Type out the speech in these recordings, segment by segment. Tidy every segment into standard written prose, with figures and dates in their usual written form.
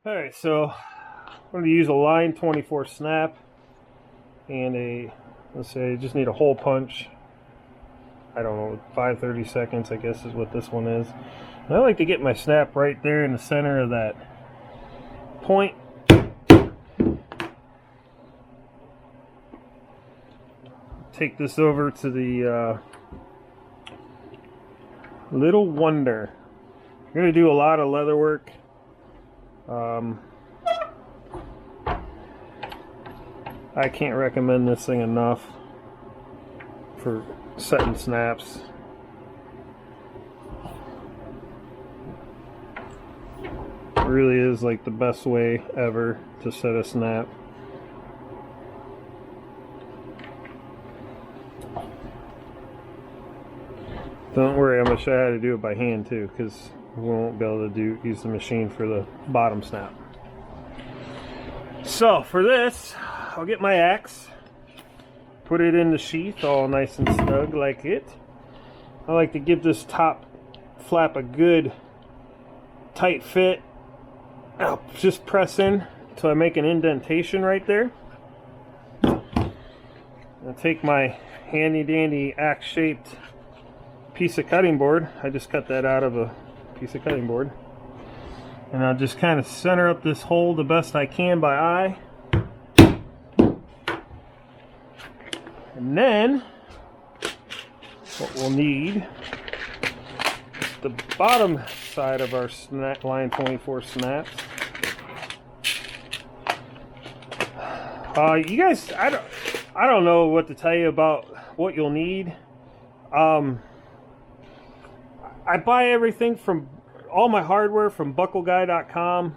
Alright, so I'm going to use a line 24 snap and a, let's say, just need a hole punch. I don't know, 5/30 seconds I guess is what this one is. And I like to get my snap right there in the center of that point. Take this over to the Little Wonder. I'm going to do a lot of leather work. I can't recommend this thing enough for setting snaps. It really is like the best way ever to set a snap. Don't worry, I'm going to show you how to do it by hand too, because we won't be able to use the machine for the bottom snap. So for this, I'll get my axe, put it in the sheath all nice and snug like it. I like to give this top flap a good tight fit. I'll just press in until I make an indentation right there. I'll take my handy dandy axe shaped piece of cutting board. I just cut that out of a piece of cutting board. And I'll just kind of center up this hole the best I can by eye. And then what we'll need is the bottom side of our line 24 snaps. You guys, I don't know what to tell you about what you'll need. I buy everything from all my hardware from buckleguy.com.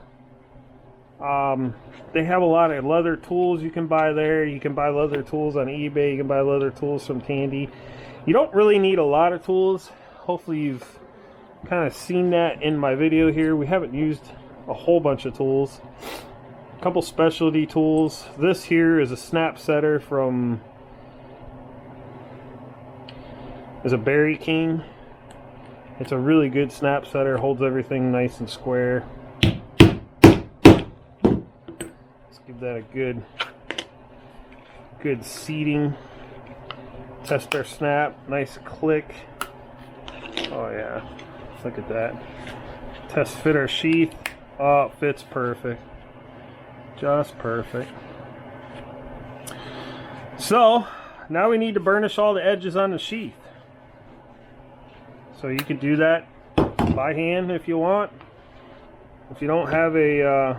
They have a lot of leather tools you can buy there. You can buy leather tools on eBay. You can buy leather tools from Tandy. You don't really need a lot of tools. Hopefully you've kind of seen that in my video here. We haven't used a whole bunch of tools. A couple specialty tools. This here is a snap setter from a Berry King. It's a really good snap setter, holds everything nice and square. Let's give that a good seating. Test our snap, nice click. Oh yeah, look at that. Test fit our sheath. Oh, it fits perfect. Just perfect. So, now we need to burnish all the edges on the sheath. So you can do that by hand if you want. If you don't have a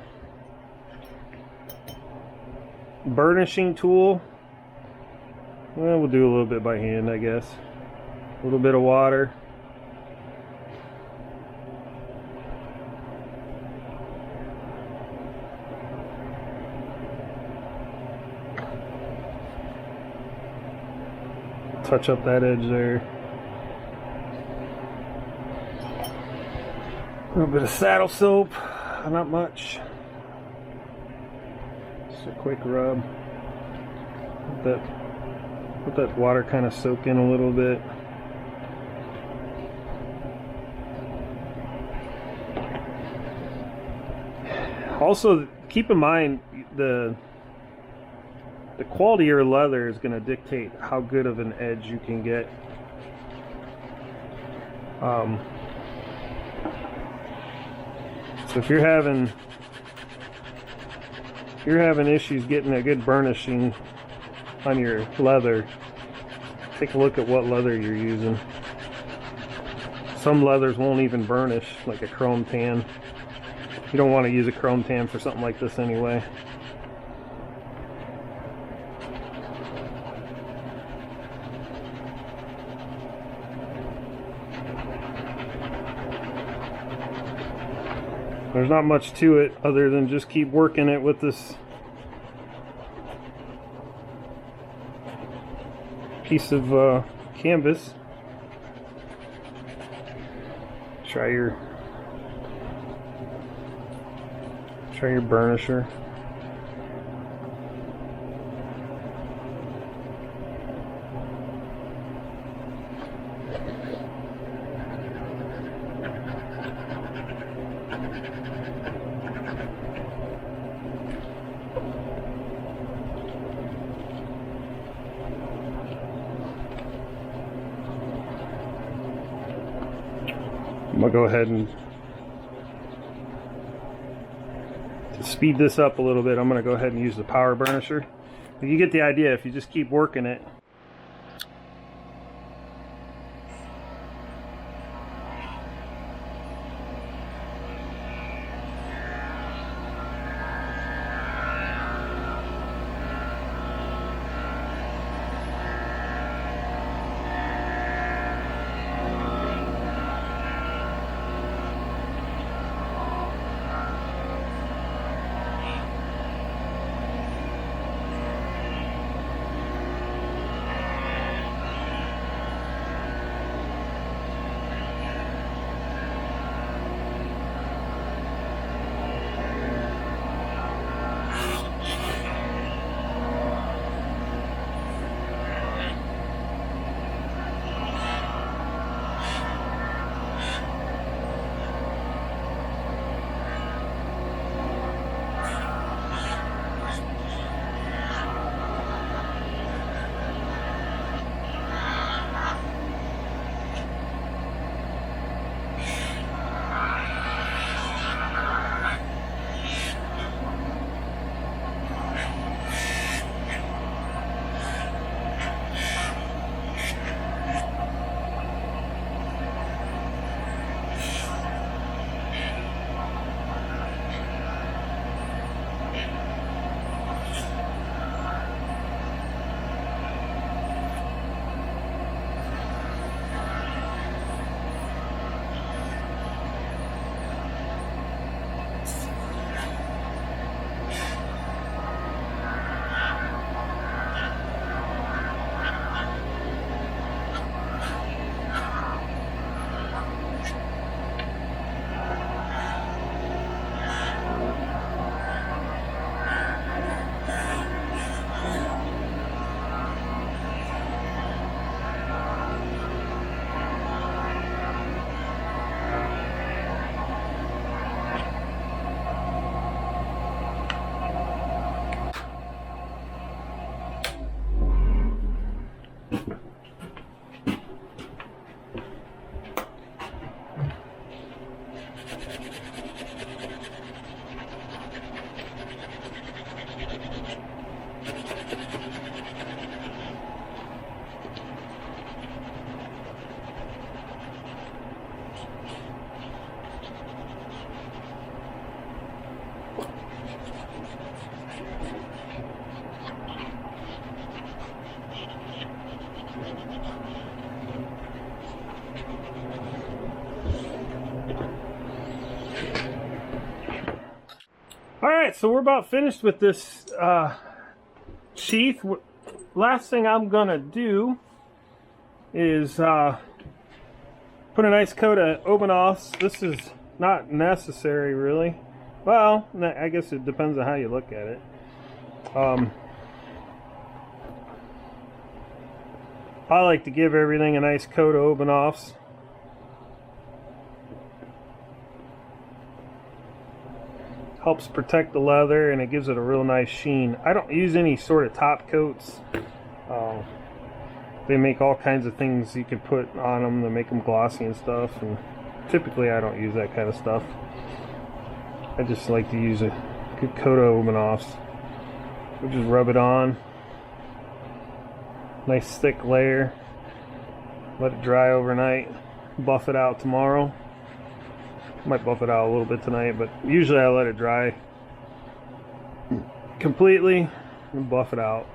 burnishing tool, well, we'll do a little bit by hand, I guess. A little bit of water. Touch up that edge there. A little bit of saddle soap, not much. Just a quick rub. Let that water kind of soak in a little bit. Also, keep in mind the quality of your leather is going to dictate how good of an edge you can get. So if you're having issues getting a good burnishing on your leather, take a look at what leather you're using. Some leathers won't even burnish, like a chrome tan. You don't want to use a chrome tan for something like this anyway. There's not much to it other than just keep working it with this piece of canvas. Try your burnisher. I'm gonna go ahead and to speed this up a little bit. I'm gonna go ahead and use the power burnisher. But you get the idea if you just keep working it. Alright, so we're about finished with this sheath. Last thing I'm gonna do is put a nice coat of Obenaufs. This is not necessary really. Well, I guess it depends on how you look at it. I like to give everything a nice coat of Obenaufs. Helps protect the leather and it gives it a real nice sheen. I don't use any sort of top coats. They make all kinds of things you can put on them to make them glossy and stuff, and typically I don't use that kind of stuff. I just like to use a good coat of Obenaufs. We'll just rub it on. Nice thick layer. Let it dry overnight. Buff it out tomorrow. Might buff it out a little bit tonight, but usually I let it dry completely and buff it out.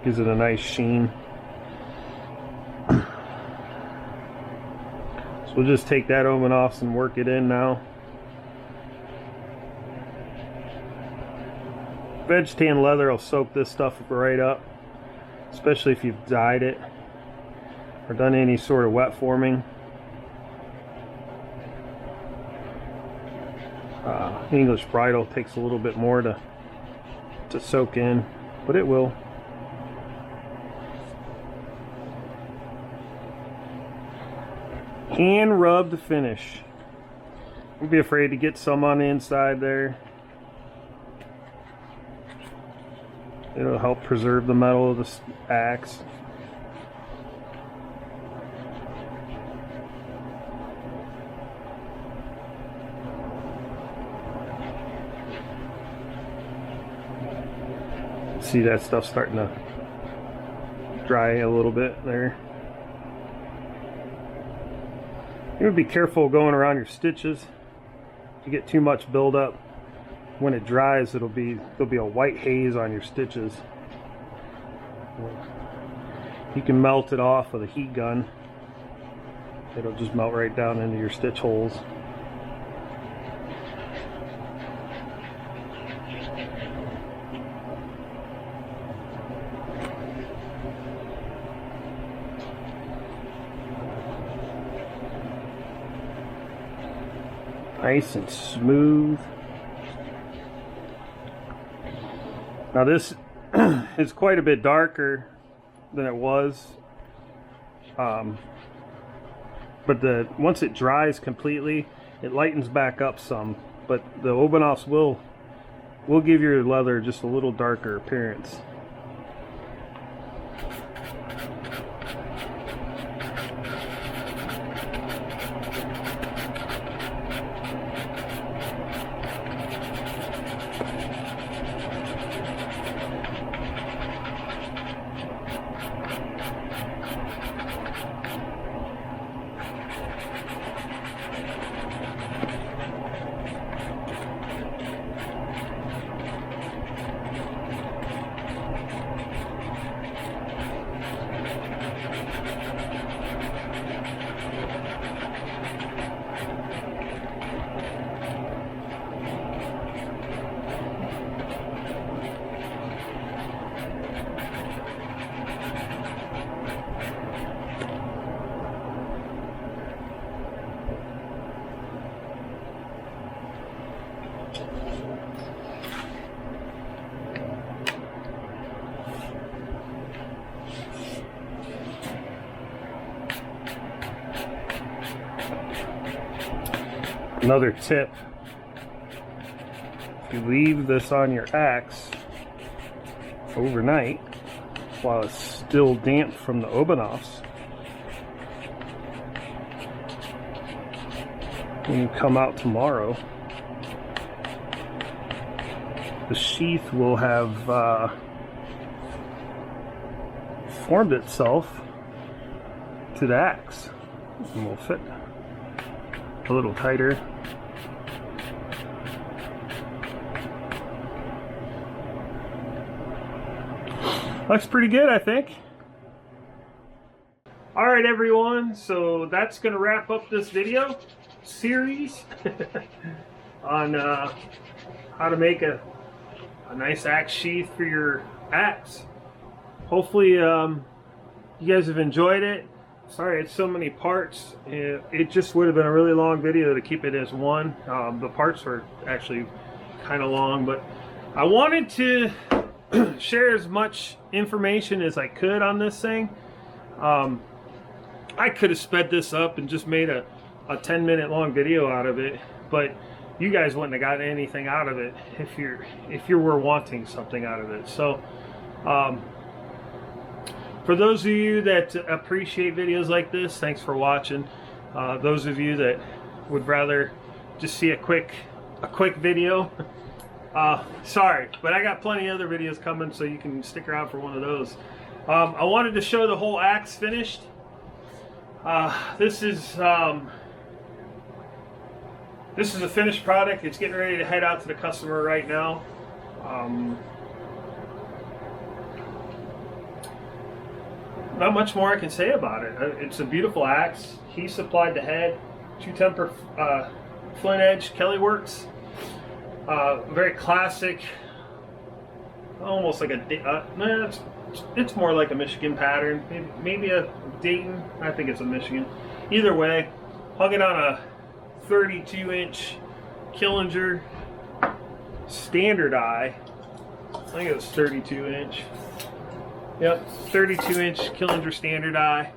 Gives it a nice sheen. So we'll just take that Obenaufs and work it in now. Veg tan leather will soak this stuff right up, especially if you've dyed it or done any sort of wet forming. English bridle takes a little bit more to soak in, but it will. Hand rub to finish. Don't be afraid to get some on the inside there. It'll help preserve the metal of the axe. See that stuff starting to dry a little bit there. You would be careful going around your stitches. If you get too much buildup, when it dries, there'll be a white haze on your stitches. You can melt it off with a heat gun. It'll just melt right down into your stitch holes. Nice and smooth. Now this is quite a bit darker than it was, but once it dries completely, it lightens back up some. But the Obenaufs will give your leather just a little darker appearance. Another tip, if you leave this on your axe overnight while it's still damp from the Obenaufs, when you come out tomorrow, the sheath will have formed itself to the axe and will fit a little tighter. Looks pretty good, I think. Alright everyone, so that's going to wrap up this video series on how to make a nice axe sheath for your axe. Hopefully you guys have enjoyed it. Sorry it's so many parts. It just would have been a really long video to keep it as one. The parts were actually kind of long, but I wanted to share as much information as I could on this thing. I could have sped this up and just made a 10-minute long video out of it, but you guys wouldn't have gotten anything out of it if you were wanting something out of it. So for those of you that appreciate videos like this, thanks for watching. Those of you that would rather just see a quick video, sorry, but I got plenty of other videos coming, so you can stick around for one of those. I wanted to show the whole axe finished. This is a finished product. It's getting ready to head out to the customer right now. Not much more I can say about it. It's a beautiful axe. He supplied the head, 2-temper flint edge Kelly Works. Very classic, almost like a it's more like a Michigan pattern, maybe a Dayton. I think it's a Michigan. Either way, hung it on a 32-inch Killinger standard eye. I think it was 32-inch. Yep, 32-inch Killinger standard eye.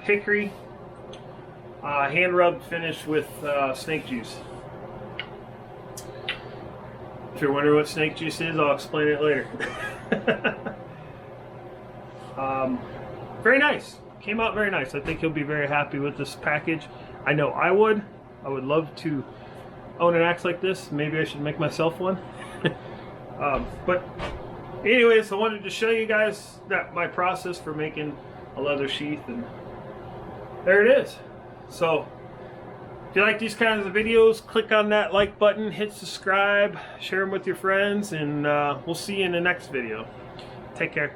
Hickory, hand rubbed finish with snake juice. If you're wondering what snake juice is, I'll explain it later. Very nice. Came out very nice. I think you'll be very happy with this package. I know I would. I would love to own an axe like this. Maybe I should make myself one. But anyways, I wanted to show you guys that my process for making a leather sheath, and there it is. So if you like these kinds of videos, click on that like button, hit subscribe, share them with your friends, and we'll see you in the next video. Take care.